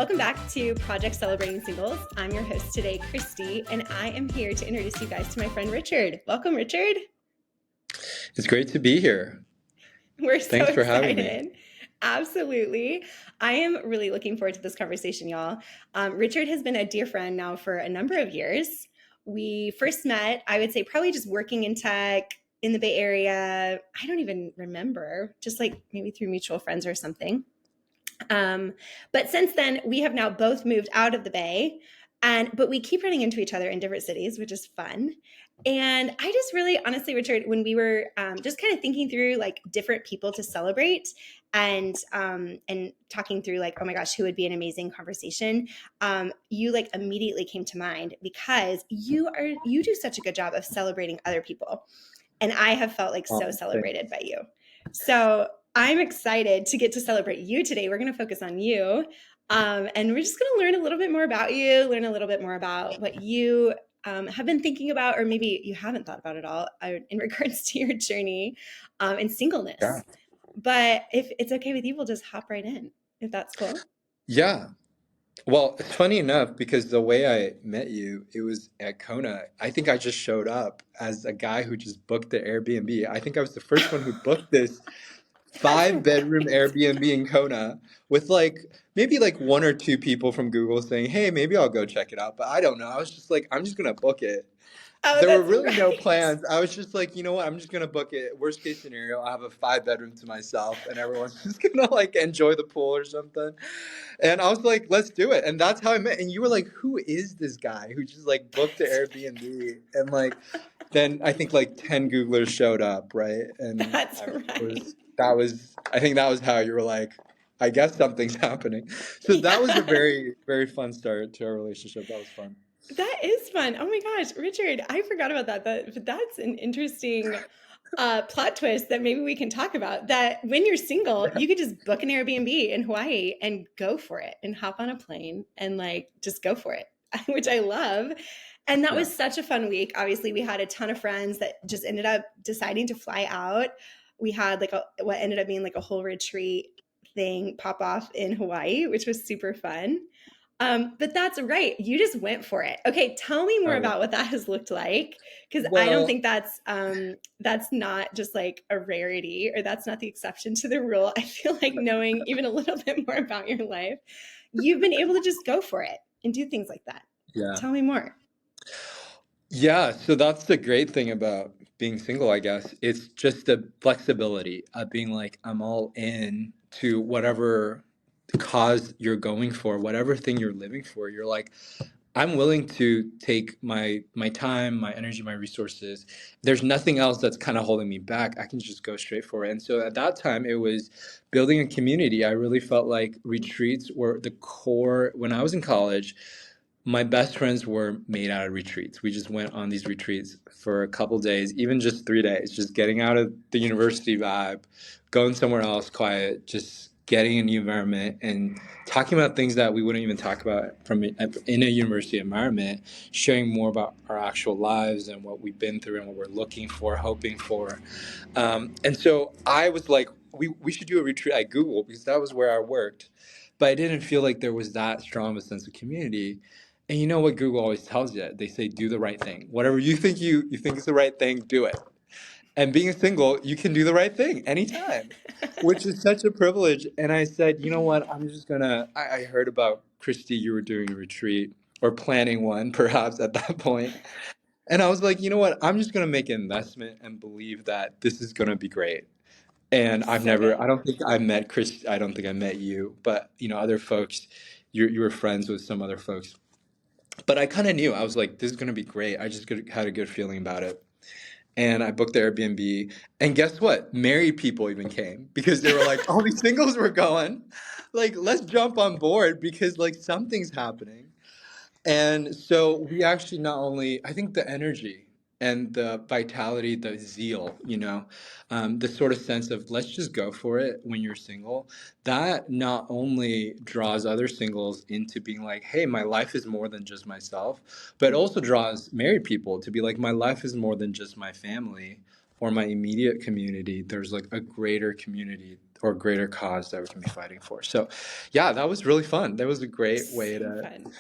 Welcome back to Project Celebrating Singles. I'm your host today, Christy, and I am here to introduce you guys to my friend Richard. Welcome, Richard. It's great to be here. We're so Thanks for having me. excited. Absolutely. I am really looking forward to this conversation, y'all. Richard has been a dear friend now for a number of years. We first met, I would say, probably just working in tech in the Bay Area. I don't even remember, just like maybe through mutual friends or something. But since then, we have now both moved out of the Bay, but we keep running into each other in different cities, which is fun. And I just really, honestly, Richard, when we were just kind of thinking through like different people to celebrate and talking through like, oh my gosh, who would be an amazing conversation? You like immediately came to mind because you do such a good job of celebrating other people, and I have felt like so celebrated by you. So I'm excited to get to celebrate you today. We're going to focus on you. And we're just going to learn a little bit more about you, learn a little bit more about what you have been thinking about, or maybe you haven't thought about it all in regards to your journey in singleness. Yeah. But if it's okay with you, we'll just hop right in, if that's cool. Yeah. Well, it's funny enough because the way I met you, it was at Kona. I think I just showed up as a guy who just booked the Airbnb. I think I was the first one who booked this 5-bedroom Airbnb in Kona with maybe one or two people from Google saying, hey, maybe I'll go check it out. But I don't know. I was just like, I'm just going to book it. Oh, There were that's really no right. plans. I was just like, you know what? I'm just going to book it. Worst case scenario, I have a 5-bedroom to myself and everyone's just going to enjoy the pool or something. And I was like, let's do it. And that's how I met. And you were like, who is this guy who just booked the Airbnb? And then I think 10 Googlers showed up, right? And That's right. I think that was how you were like, I guess something's happening. So that was a very, very fun start to our relationship. That was fun. That is fun. Oh my gosh, Richard, I forgot about that. That's an interesting plot twist that maybe we can talk about. That when you're single, you could just book an Airbnb in Hawaii and go for it and hop on a plane and just go for it, which I love. And that was such a fun week. Obviously, we had a ton of friends that just ended up deciding to fly out. We had what ended up being a whole retreat thing pop off in Hawaii, which was super fun. But that's right. You just went for it. Okay, tell me more about what that has looked like, because I don't think that's not just a rarity, or that's not the exception to the rule. I feel like knowing even a little bit more about your life, you've been able to just go for it and do things like that. Yeah. Tell me more. Yeah, so that's the great thing about being single, I guess. It's just the flexibility of being like, I'm all in to whatever cause you're going for, whatever thing you're living for. You're like, I'm willing to take my time, my energy, my resources. There's nothing else that's kind of holding me back. I can just go straight for it. And so at that time, it was building a community. I really felt like retreats were the core. When I was in college, my best friends were made out of retreats. We just went on these retreats for a couple days, even just 3 days, just getting out of the university vibe, going somewhere else quiet, just getting a new environment and talking about things that we wouldn't even talk about in a university environment, sharing more about our actual lives and what we've been through and what we're looking for, hoping for. And so I was like, we should do a retreat at Google because that was where I worked. But I didn't feel like there was that strong of a sense of community. And you know what Google always tells you? They say, do the right thing. Whatever you think you think is the right thing, do it. And being single, you can do the right thing anytime, which is such a privilege. And I said, you know what? I'm just going to, I heard about Christy, you were doing a retreat or planning one perhaps at that point. And I was like, you know what? I'm just going to make an investment and believe that this is going to be great. And I don't think I met Chris. I don't think I met you, but other folks, you were friends with some other folks. But I kind of knew. I was like, this is going to be great. I just had a good feeling about it. And I booked the Airbnb. And guess what? Married people even came because they were like, all these singles were going. Let's jump on board because something's happening. And so we actually not only, I think the energy and the vitality, the zeal, the sort of sense of let's just go for it when you're single, that not only draws other singles into being like, hey, my life is more than just myself, but also draws married people to be like, my life is more than just my family or my immediate community. There's a greater community or greater cause that we can be fighting for. So yeah, that was really fun. That was a great way So to fun.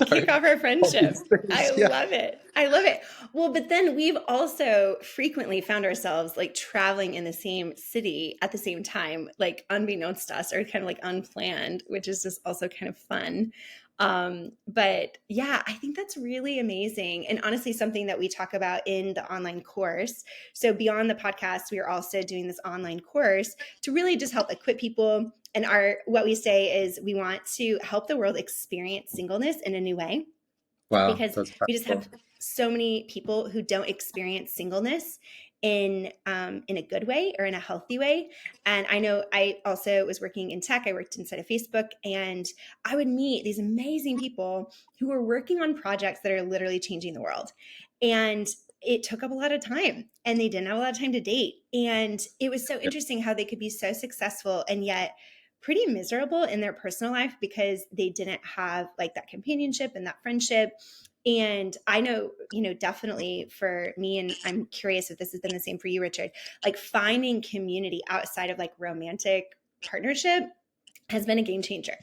Kick start off our all these friendship. I things. Yeah. love it. I love it. Well, but then we've also frequently found ourselves like traveling in the same city at the same time, like unbeknownst to us or kind of like unplanned, which is just also kind of fun. But yeah, I think that's really amazing. And honestly, something that we talk about in the online course. So beyond the podcast, we are also doing this online course to really just help equip people. And our what we say is we want to help the world experience singleness in a new way, Wow, because that's we just powerful. have so many people who don't experience singleness in a good way or in a healthy way. And I know I also was working in tech. I worked inside of Facebook, and I would meet these amazing people who were working on projects that are literally changing the world. And it took up a lot of time, and they didn't have a lot of time to date. And it was so Yeah. interesting how they could be so successful and yet pretty miserable in their personal life because they didn't have like that companionship and that friendship. And I know, definitely for me, and I'm curious if this has been the same for you, Richard, like finding community outside of like romantic partnership has been a game changer.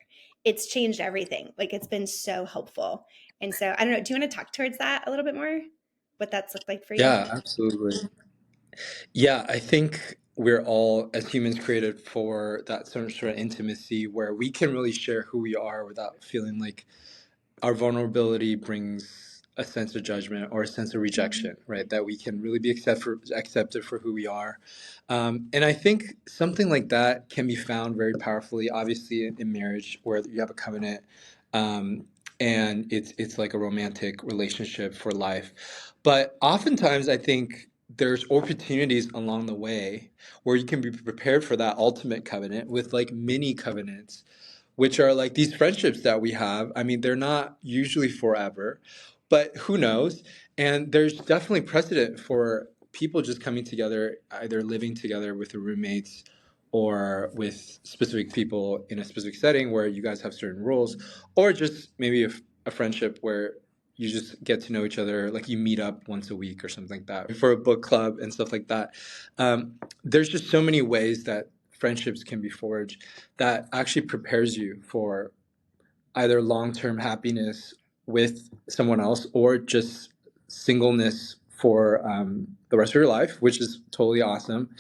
It's changed everything. Like it's been so helpful. And so I don't know, do you want to talk towards that a little bit more? What that's looked like for you? Yeah, absolutely. Yeah, I think we're all, as humans, created for that sort of intimacy where we can really share who we are without feeling like our vulnerability brings a sense of judgment or a sense of rejection, right? That we can really be accepted for who we are. And I think something like that can be found very powerfully, obviously, in marriage, where you have a covenant, um, and it's like a romantic relationship for life. But oftentimes, I think there's opportunities along the way where you can be prepared for that ultimate covenant with like mini covenants, which are like these friendships that we have. I mean, they're not usually forever, but who knows? And there's definitely precedent for people just coming together, either living together with their roommates or with specific people in a specific setting where you guys have certain rules, or just maybe a friendship where you just get to know each other, like you meet up once a week or something like that, for a book club and stuff like that. There's just so many ways that friendships can be forged that actually prepares you for either long-term happiness with someone else or just singleness for the rest of your life, which is totally awesome.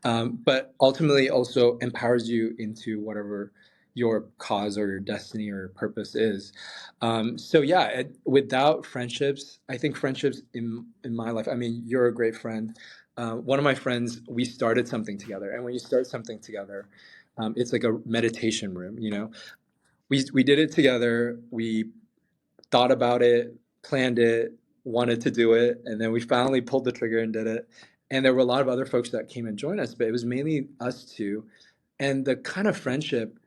But ultimately also empowers you into whatever your cause or your destiny or purpose is. So yeah, without friendships, I think friendships in my life, I mean, you're a great friend. One of my friends, we started something together. And when you start something together, it's like a meditation room, you know. We did it together. We thought about it, planned it, wanted to do it, and then we finally pulled the trigger and did it. And there were a lot of other folks that came and joined us, but it was mainly us two. And the kind of friendship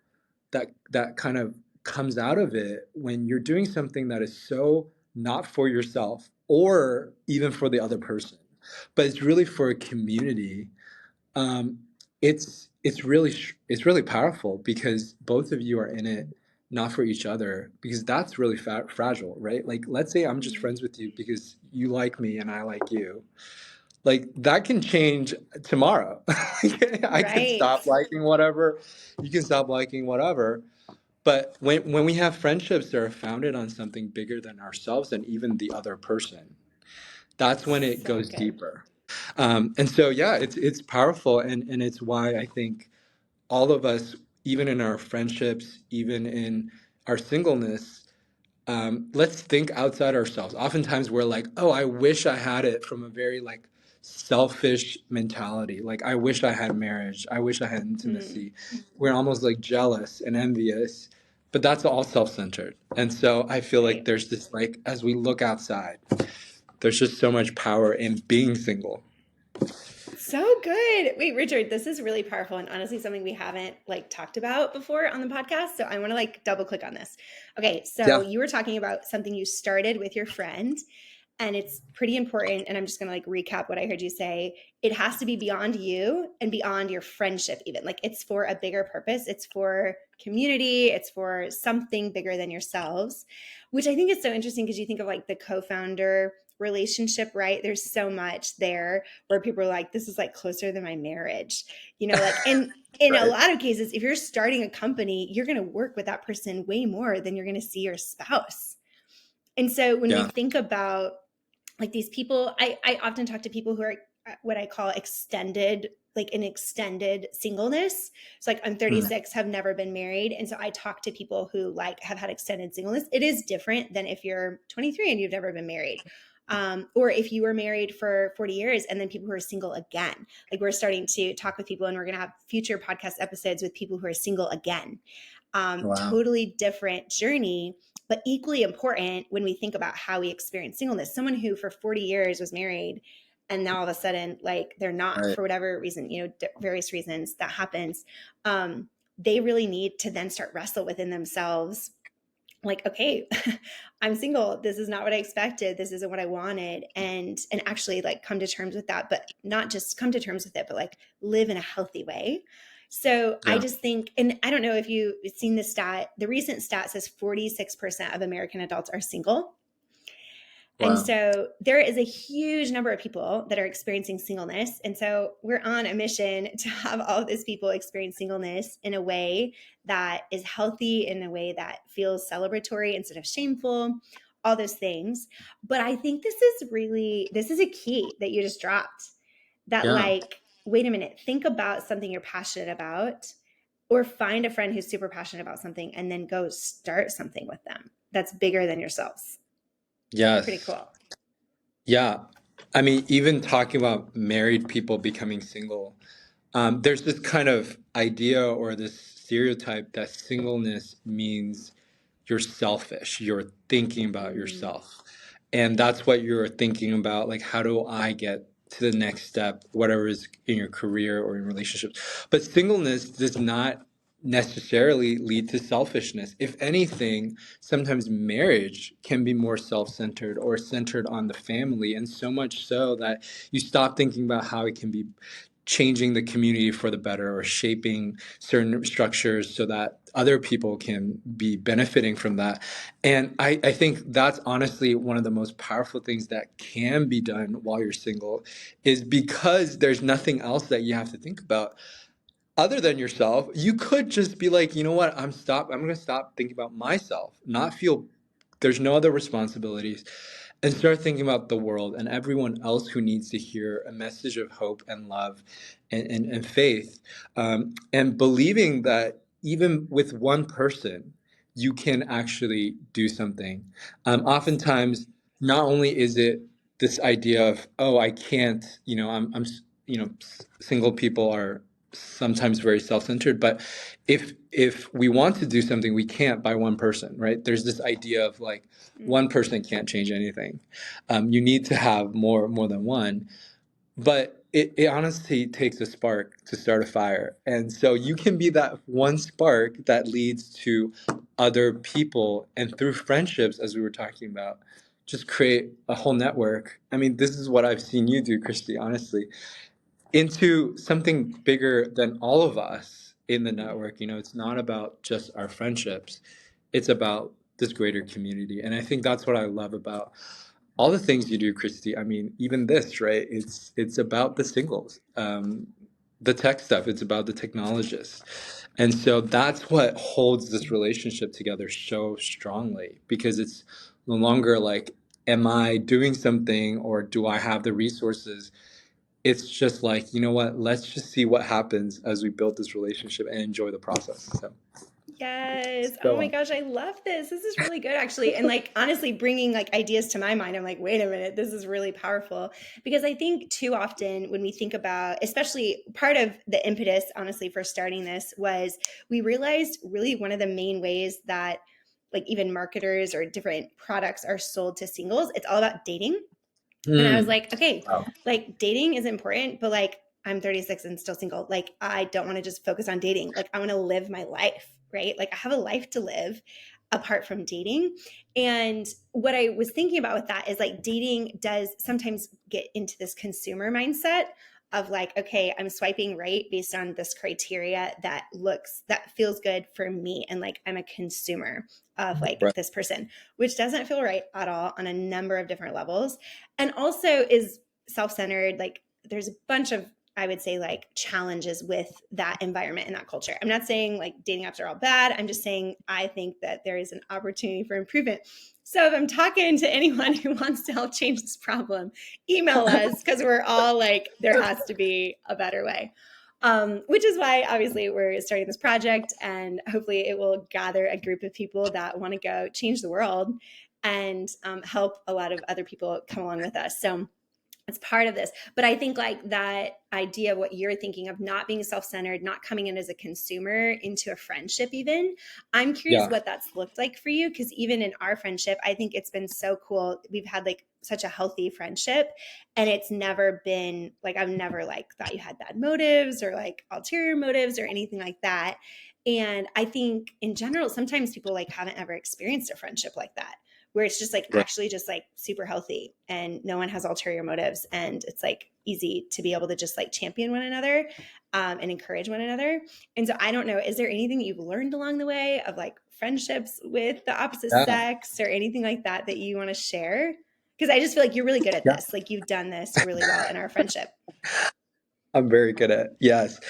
that kind of comes out of it when you're doing something that is so not for yourself or even for the other person, but it's really for a community. um, it's really powerful because both of you are in it not for each other, because that's really fragile, right? Like, let's say I'm just friends with you because you like me and I like you. Like, that can change tomorrow. I can Right. stop liking whatever, you can stop liking whatever. But when we have friendships that are founded on something bigger than ourselves and even the other person, that's when it So goes good. deeper. And so, yeah, it's powerful, and it's why I think all of us, even in our friendships, even in our singleness, let's think outside ourselves. Oftentimes, we're like, "Oh, I wish I had it," from a very like selfish mentality. Like, I wish I had marriage. I wish I had Mm, intimacy. We're almost like jealous and envious, but that's all self-centered. And so, I feel like right. there's this like, as we look outside, there's just so much power in being single. So good. Wait, Richard, this is really powerful and honestly something we haven't like talked about before on the podcast. So I want to like double click on this. Okay, so Yeah. you were talking about something you started with your friend, and it's pretty important, and I'm just going to like recap what I heard you say. It has to be beyond you and beyond your friendship even. Like it's for a bigger purpose. It's for community, it's for something bigger than yourselves, which I think is so interesting because you think of like the co-founder relationship, right? There's so much there where people are like, this is like closer than my marriage, like, and in a Right. lot of cases, if you're starting a company, you're going to work with that person way more than you're going to see your spouse. And so when we Yeah. think about like these people, I often talk to people who are what I call extended, like an extended singleness. So like I'm Mm. 36, have never been married. And so I talk to people who like have had extended singleness. It is different than if you're 23 and you've never been married. Or if you were married for 40 years and then people who are single again. Like we're starting to talk with people and we're going to have future podcast episodes with people who are single again. Wow. Totally different journey, but equally important when we think about how we experience singleness. Someone who for 40 years was married and now all of a sudden, like they're not Right. for whatever reason, various reasons that happens. They really need to then start wrestle within themselves like, okay, I'm single, this is not what I expected, this isn't what I wanted, and actually like come to terms with that, but not just come to terms with it, but like live in a healthy way. So I Yeah. just think, and I don't know if you've seen the stat, the recent stat says 46% of American adults are single. And Wow. so there is a huge number of people that are experiencing singleness. And so we're on a mission to have all of these people experience singleness in a way that is healthy, in a way that feels celebratory instead of shameful, all those things. But I think this is a key that you just dropped, that Yeah. like, wait a minute, think about something you're passionate about, or find a friend who's super passionate about something and then go start something with them that's bigger than yourselves. Pretty Yes. cool. Yeah. I mean, even talking about married people becoming single, there's this kind of idea or this stereotype that singleness means you're selfish, you're thinking about Mm. yourself. And that's what you're thinking about. Like, how do I get to the next step, whatever is in your career or in relationships? But singleness does not necessarily lead to selfishness. If anything, sometimes marriage can be more self centered or centered on the family. And so much so that you stop thinking about how it can be changing the community for the better or shaping certain structures so that other people can be benefiting from that. And I think that's honestly one of the most powerful things that can be done while you're single, is because there's nothing else that you have to think about other than yourself. You could just be like, you know what, I'm going to stop thinking about myself, not feel there's no other responsibilities, and start thinking about the world and everyone else who needs to hear a message of hope and love and faith, and believing that even with one person, you can actually do something. Oftentimes, not only is it this idea of, oh, I can't, single people are sometimes very self-centered, but if we want to do something, we can't by one person, right? There's this idea of like one Mm. person can't change anything. You need to have more than one, but it honestly takes a spark to start a fire. And so you can be that one spark that leads to other people, and through friendships, as we were talking about, just create a whole network. I mean, this is what I've seen you do, Christy, honestly, into something bigger than all of us in the network. It's not about just our friendships, it's about this greater community. And I think that's what I love about all the things you do, Christy. I mean, even this, right? It's about the singles, the tech stuff. It's about the technologists, and so that's what holds this relationship together so strongly, because it's no longer like, am I doing something or do I have the resources? It's just like, you know what? Let's just see what happens as we build this relationship and enjoy the process. So, Yes. Oh my so gosh, I love this. This is really good actually. And like honestly bringing like ideas to my mind. I'm like, wait a minute, this is really powerful because I think too often when we think about, especially part of the impetus honestly for starting this was we realized really one of the main ways that like even marketers or different products are sold to singles, it's all about dating. And I was mm, like, okay, wow. like dating is important, but like I'm 36 and still single. Like I don't want to just focus on dating. Like I want to live my life, right? Like I have a life to live apart from dating. And what I was thinking about with that is like dating does sometimes get into this consumer mindset of like, okay, I'm swiping right based on this criteria that feels good for me. And like, I'm a consumer of like Right. this person, which doesn't feel right at all on a number of different levels. And also is self centered. Like, there's a bunch of, I would say, like challenges with that environment and that culture. I'm not saying like dating apps are all bad. I'm just saying I think that there is an opportunity for improvement. So if I'm talking to anyone who wants to help change this problem, email us, because we're all like, there has to be a better way. Which is why obviously we're starting this project, and hopefully it will gather a group of people that want to go change the world and help a lot of other people come along with us. So it's part of this. But I think like that idea of what you're thinking of, not being self-centered, not coming in as a consumer into a friendship even, I'm curious Yeah. what that's looked like for you, because even in our friendship, I think it's been so cool. We've had like such a healthy friendship, and it's never been like, I've never like thought you had bad motives or like ulterior motives or anything like that. And I think in general, sometimes people like haven't ever experienced a friendship like that, where it's just like Right. actually just like super healthy and no one has ulterior motives, and it's like easy to be able to just like champion one another and encourage one another. And so I don't know, is there anything that you've learned along the way of like friendships with the opposite Yeah. sex or anything like that that you want to share? Because I just feel like you're really good at Yeah. this. Like you've done this really well in our friendship. I'm very good at yes.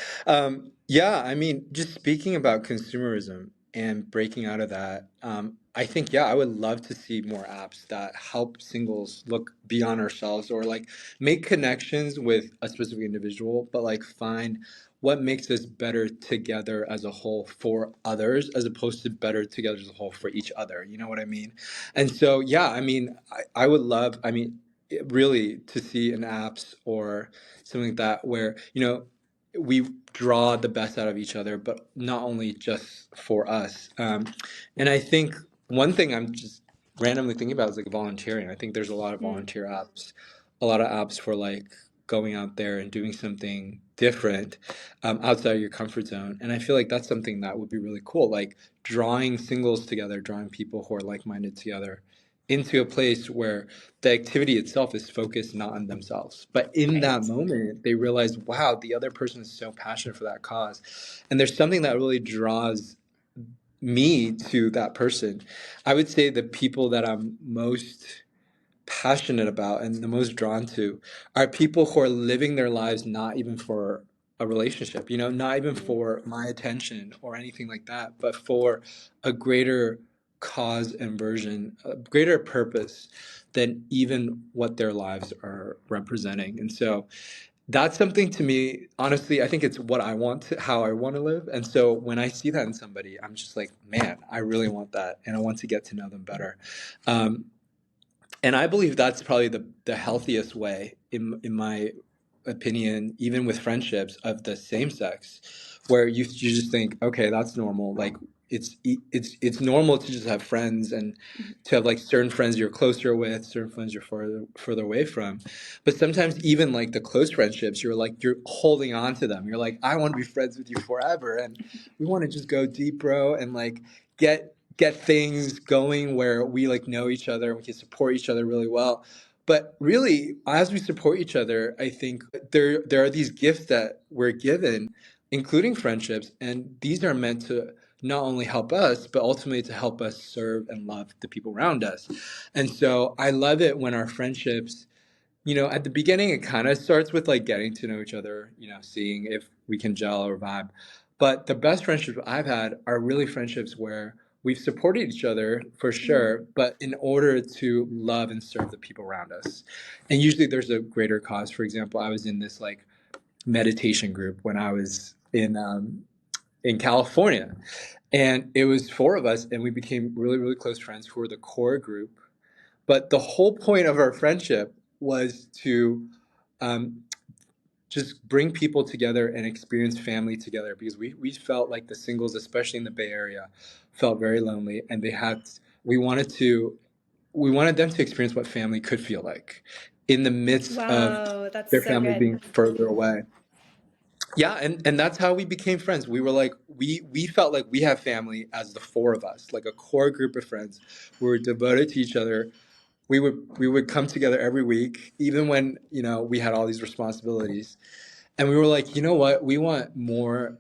Yeah, I mean, just speaking about consumerism and breaking out of that, I think yeah, I would love to see more apps that help singles look beyond ourselves or like make connections with a specific individual, but like find what makes us better together as a whole for others, as opposed to better together as a whole for each other. You know what I mean? And so yeah, I mean, I would love, I mean, really to see an apps or something like that where we draw the best out of each other, but not only just for us. And I think one thing I'm just randomly thinking about is like volunteering. I think there's a lot of Mm, volunteer apps, a lot of apps for like going out there and doing something different, outside of your comfort zone. And I feel like that's something that would be really cool, like drawing singles together, drawing people who are like-minded together into a place where the activity itself is focused not on themselves. But in that right. moment, they realize, wow, the other person is so passionate for that cause. And there's something that really draws me to that person. I would say the people that I'm most passionate about and the most drawn to are people who are living their lives not even for a relationship, not even Mm, for my attention or anything like that, but for a greater cause and version, a greater purpose than even what their lives are representing. And so that's something to me, honestly, I think it's what I want to, how I want to live. And so when I see that in somebody, I'm just like, man, I really want that. And I want to get to know them better. Um, and I believe that's probably the healthiest way, in my opinion, even with friendships of the same sex, where you just think, okay, that's normal. Like it's normal to just have friends and mm, to have like certain friends you're closer with, certain friends you're further away from. But sometimes even like the close friendships, you're holding on to them. You're like, I want to be friends with you forever, and we want to just go deep, bro, and like get things going where we like know each other and we can support each other really well. But really, as we support each other, I think there are these gifts that we're given, including friendships, and these are meant to not only help us, but ultimately to help us serve and love the people around us. And so I love it when our friendships, at the beginning, it kind of starts with like getting to know each other, seeing if we can gel or vibe. But the best friendships I've had are really friendships where we've supported each other for mm, sure, but in order to love and serve the people around us. And usually there's a greater cause. For example, I was in this like meditation group when I was in California, and it was four of us, and we became really, really close friends who were the core group. But the whole point of our friendship was to um, just bring people together and experience family together, because we felt like the singles, especially in the Bay Area, felt very lonely, and we wanted to we wanted them to experience what family could feel like in the midst of wow, that's their so family good. being further away. Yeah, and that's how we became friends. We were like we felt like we have family as the four of us, like a core group of friends. We were devoted to each other we would come together every week, even when, we had all these responsibilities. And we were like, you know what? We want more.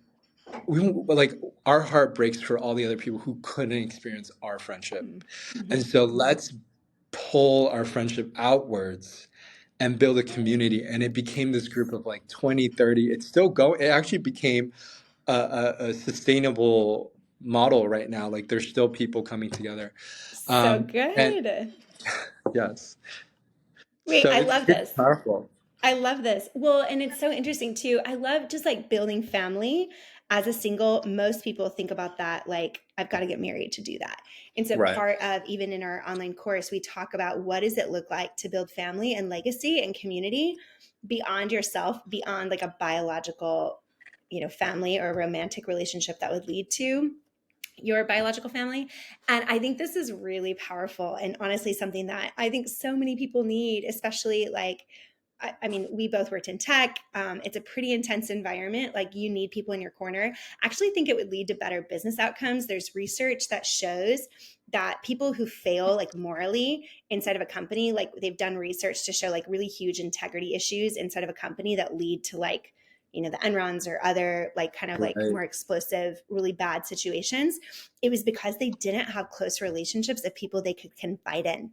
Like, our heart breaks for all the other people who couldn't experience our friendship. Mm-hmm. And so let's pull our friendship outwards and build a community. And it became this group of like 20, 30. It's still going. It actually became a sustainable model right now. Like, there's still people coming together. So And good. yes, Wait, so I it's love it's this. powerful. I love this. Well, and it's so interesting too. I love just like building family as a single. Most people think about that like, I've got to get married to do that. And so Right. part of even in our online course, we talk about what does it look like to build family and legacy and community beyond yourself, beyond like a biological, family or romantic relationship that would lead to your biological family. And I think this is really powerful and honestly something that I think so many people need, especially like, I mean, we both worked in tech. It's a pretty intense environment. Like, you need people in your corner. I actually think it would lead to better business outcomes. There's research that shows that people who fail like morally inside of a company, like they've done research to show like really huge integrity issues inside of a company that lead to like, the Enrons or other like kind of like Right. more explosive, really bad situations. It was because they didn't have close relationships of people they could confide in.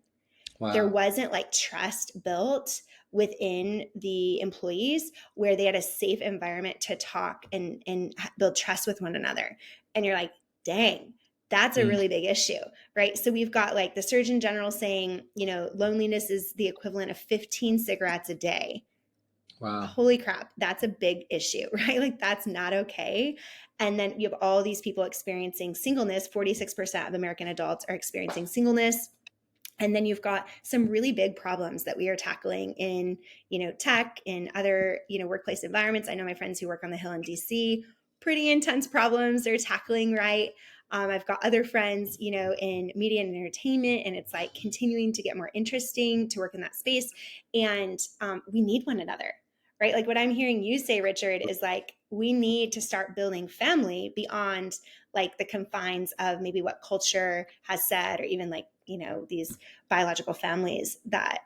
There Wow. wasn't like trust built within the employees where they had a safe environment to talk and build trust with one another. And you're like, dang, that's a Mm, really big issue, right? So we've got like the Surgeon General saying, loneliness is the equivalent of 15 cigarettes a day. wow. Holy crap, that's a big issue, right? Like, that's not okay. And then you have all these people experiencing singleness. 46% of American adults are experiencing singleness. And then you've got some really big problems that we are tackling in, tech, in other, workplace environments. I know my friends who work on the Hill in DC, pretty intense problems they're tackling, right? I've got other friends, in media and entertainment, and it's like continuing to get more interesting to work in that space. And we need one another, right? Like, what I'm hearing you say, Richard, is like, we need to start building family beyond like the confines of maybe what culture has said, or even like, these biological families that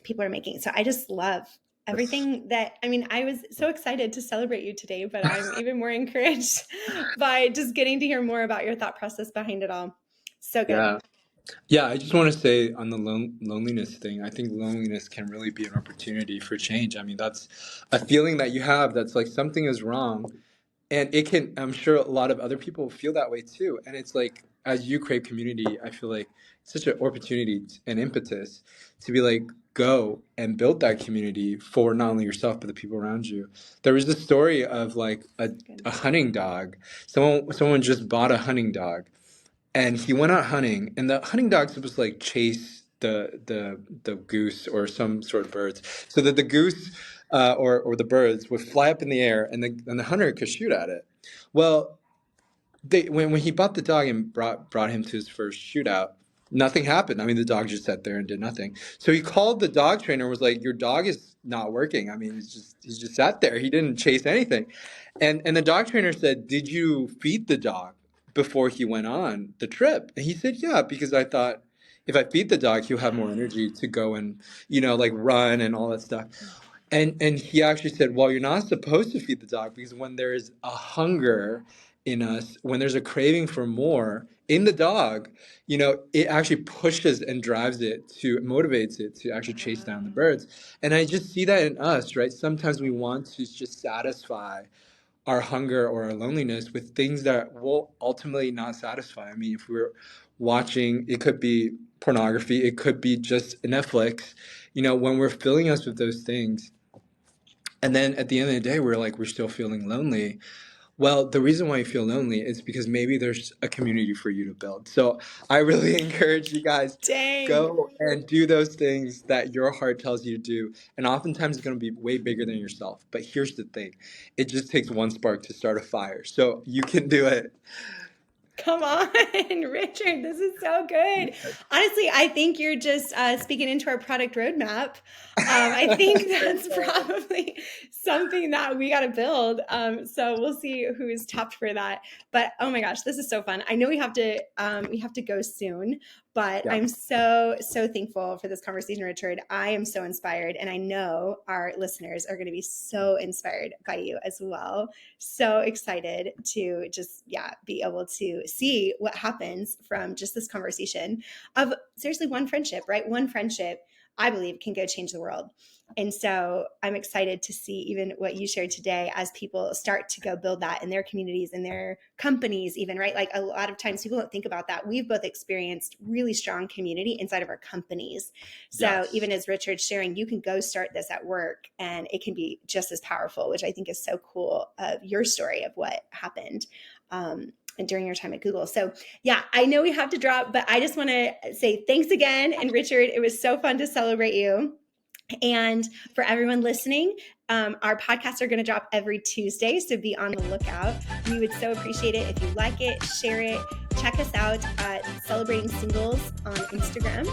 people are making. So I just love everything that, I mean, I was so excited to celebrate you today, but I'm even more encouraged by just getting to hear more about your thought process behind it all. So good. Yeah. Yeah, I just want to say on the loneliness thing, I think loneliness can really be an opportunity for change. I mean, that's a feeling that you have that's like something is wrong. And it can, I'm sure a lot of other people feel that way too. And it's like, as you crave community, I feel like it's such an opportunity and impetus to be like, go and build that community for not only yourself, but the people around you. There was this story of like So good. a hunting dog. Someone just bought a hunting dog, and he went out hunting, and the hunting dog was supposed to like chase the goose or some sort of birds, so that the goose or the birds would fly up in the air, and the hunter could shoot at it. Well, when he bought the dog and brought him to his first shootout, nothing happened. I mean, the dog just sat there and did nothing. So he called the dog trainer and was like, "Your dog is not working. I mean, he's just sat there. He didn't chase anything." And the dog trainer said, "Did you feed the dog before he went on the trip?" And he said, "Yeah, because I thought if I feed the dog, he'll have more energy to go and like run and all that stuff." And he actually said, "Well, you're not supposed to feed the dog because when there is a hunger in us, when there's a craving for more in the dog, it actually pushes and drives it to motivates it to actually chase down the birds." And I just see that in us, right? Sometimes we want to just satisfy our hunger or our loneliness with things that will ultimately not satisfy. I mean, if we're watching, it could be pornography, it could be just Netflix, when we're filling us with those things, and then at the end of the day, we're still feeling lonely. Well, the reason why you feel lonely is because maybe there's a community for you to build. So I really encourage you guys, Dang. go and do those things that your heart tells you to do. And oftentimes it's going to be way bigger than yourself. But here's the thing, it just takes one spark to start a fire. So you can do it. Come on, Richard, this is so good. Honestly, I think you're just speaking into our product roadmap. I think that's probably something that we got to build. So we'll see who's topped for that. But oh my gosh, this is so fun. I know we have to go soon, but Yeah. I'm so thankful for this conversation, Richard. I am so inspired, and I know our listeners are going to be so inspired by you as well. So excited to just be able to see what happens from just this conversation of seriously one friendship, right? One friendship, I believe, can go change the world. And so I'm excited to see even what you shared today as people start to go build that in their communities, in their companies, even, right? Like a lot of times people don't think about that. We've both experienced really strong community inside of our companies. So Yes. even as Richard's sharing, you can go start this at work and it can be just as powerful, which I think is so cool of your story of what happened. And during your time at Google. So I know we have to drop, but I just want to say thanks again. And Richard, it was so fun to celebrate you. And for everyone listening, our podcasts are going to drop every Tuesday, so be on the lookout. We would so appreciate it if you like it, share it. Check us out at Celebrating Singles on Instagram.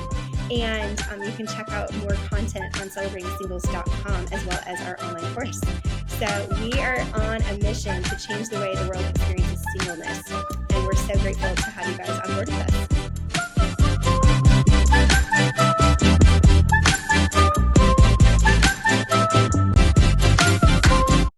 And you can check out more content on celebratingsingles.com as well as our online course. So we are on a mission to change the way the world experiences singleness. And we're so grateful to have you guys on board with us.